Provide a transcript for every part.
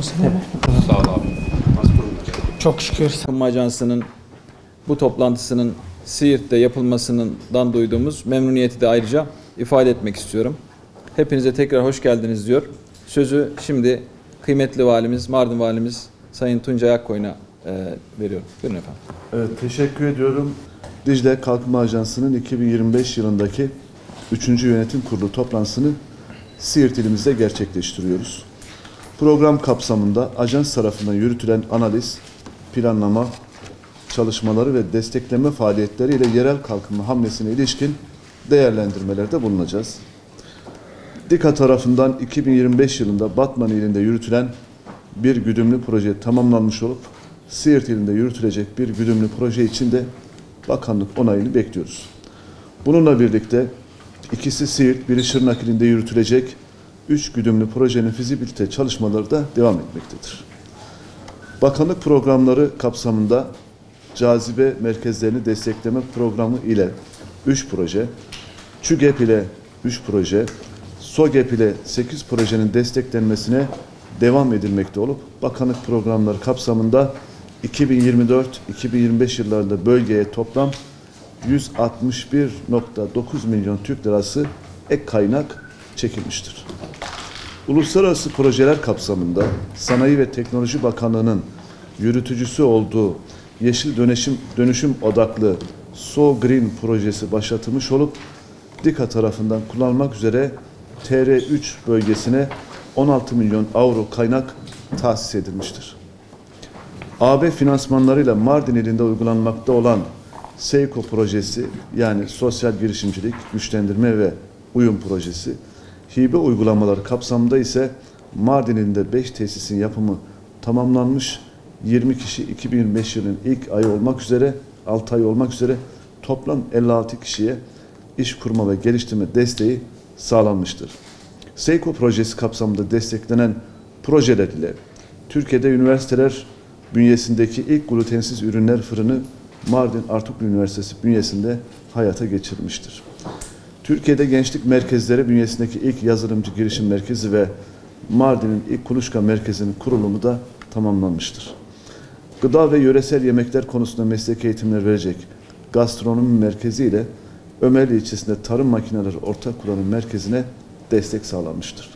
Sağ ol abi. Çok şükür. Kalkınma Ajansı'nın bu toplantısının Siirt'te yapılmasından duyduğumuz memnuniyeti de ayrıca ifade etmek istiyorum. Hepinize tekrar hoş geldiniz diyor. Sözü şimdi kıymetli valimiz, Mardin valimiz Sayın Tuncay Akkoyun'a veriyorum. Buyurun efendim. Evet, teşekkür ediyorum. Dicle Kalkınma Ajansı'nın 2025 yılındaki 3. Yönetim Kurulu toplantısını Siirt ilimizde gerçekleştiriyoruz. Program kapsamında ajans tarafından yürütülen analiz, planlama, çalışmaları ve destekleme faaliyetleriyle yerel kalkınma hamlesine ilişkin değerlendirmelerde bulunacağız. DİKA tarafından 2025 yılında Batman ilinde yürütülen bir güdümlü proje tamamlanmış olup Siirt ilinde yürütülecek bir güdümlü proje için de bakanlık onayını bekliyoruz. Bununla birlikte ikisi Siirt, biri Şırnak ilinde yürütülecek 3 güdümlü projenin fizibilite çalışmaları da devam etmektedir. Bakanlık programları kapsamında cazibe merkezlerini destekleme programı ile 3 proje, ÇÜGEP ile 3 proje, SOGEP ile 8 projenin desteklenmesine devam edilmekte olup bakanlık programları kapsamında 2024-2025 yıllarında bölgeye toplam 161,9 milyon Türk lirası ek kaynak çekilmiştir. Uluslararası projeler kapsamında Sanayi ve Teknoloji Bakanlığı'nın yürütücüsü olduğu Yeşil Dönüşüm odaklı So Green projesi başlatılmış olup DİKA tarafından kullanılmak üzere TR3 bölgesine 16 milyon avro kaynak tahsis edilmiştir. AB finansmanlarıyla Mardin ilinde uygulanmakta olan SEYKO projesi, yani sosyal girişimcilik, güçlendirme ve uyum projesi, hibe uygulamaları kapsamında ise Mardin ilinde 5 tesisin yapımı tamamlanmış, 20 kişi 2025 yılının ilk ayı olmak üzere, 6 ay olmak üzere toplam 56 kişiye iş kurma ve geliştirme desteği sağlanmıştır. SEYKO projesi kapsamında desteklenen projeler ile Türkiye'de üniversiteler bünyesindeki ilk glutensiz ürünler fırını Mardin Artuklu Üniversitesi bünyesinde hayata geçirilmiştir. Türkiye'de gençlik merkezleri bünyesindeki ilk yazılımcı girişim merkezi ve Mardin'in ilk kuluçka merkezinin kurulumu da tamamlanmıştır. Gıda ve yöresel yemekler konusunda meslek eğitimler verecek gastronomi merkezi ile Ömerli ilçesinde tarım makineleri ortak kullanım merkezine destek sağlanmıştır.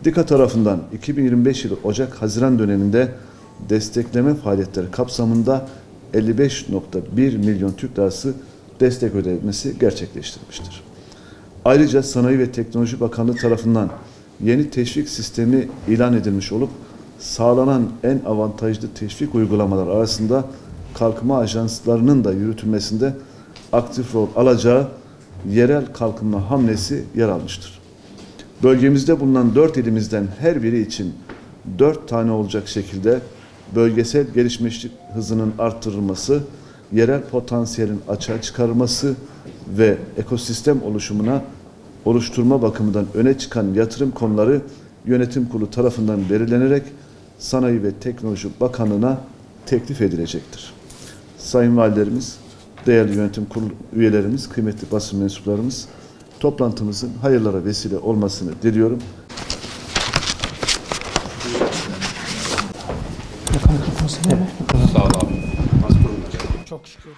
DİKA tarafından 2025 yılı Ocak-Haziran döneminde destekleme faaliyetleri kapsamında 55,1 milyon Türk lirası destek ödemesi gerçekleştirilmiştir. Ayrıca Sanayi ve Teknoloji Bakanlığı tarafından yeni teşvik sistemi ilan edilmiş olup sağlanan en avantajlı teşvik uygulamalar arasında kalkınma ajanslarının da yürütülmesinde aktif rol alacağı yerel kalkınma hamlesi yer almıştır. Bölgemizde bulunan 4 ilimizden her biri için 4 tane olacak şekilde bölgesel gelişmişlik hızının arttırılması, yerel potansiyelin açığa çıkarılması ve ekosistem oluşturma bakımından öne çıkan yatırım konuları yönetim kurulu tarafından belirlenerek Sanayi ve Teknoloji Bakanlığı'na teklif edilecektir. Sayın valilerimiz, değerli yönetim kurulu üyelerimiz, kıymetli basın mensuplarımız, toplantımızın hayırlara vesile olmasını diliyorum. Sağ ol abi. Çok şükür.